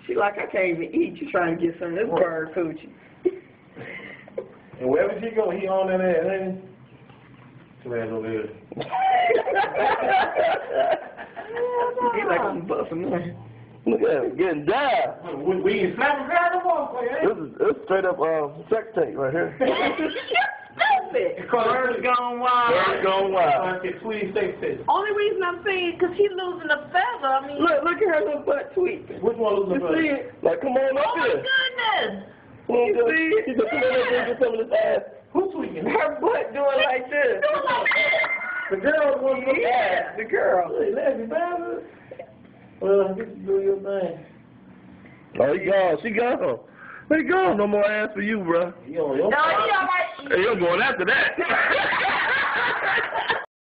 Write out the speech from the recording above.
She like, I can't even eat. You trying to get some of this bird coochie. And wherever she go, he on that ass, ain't he? Two hands over here. He like I'm buffing there. Look at him getting down. We ain't slapping crowd no more, This is straight up sex tape right here. Birds gone wild. Birds gone wild. Tweety sex tape. Only reason I'm saying because he's losing a feather. I mean, Look at her little butt tweet. Which one losing the You see feather? it? Like, come on oh up my here. goodness. Come on, You girl. see it? She said, come on up here and get some of this ass. Who tweaking? Her butt doing like this. The girl was looking Yeah, the girl. Hey, Leslie, bastard. Well, get you do your thing. Oh, he gone. She gone. He gone. No more ass for you, bro. You on your No, he all right. Hey, you're going after that.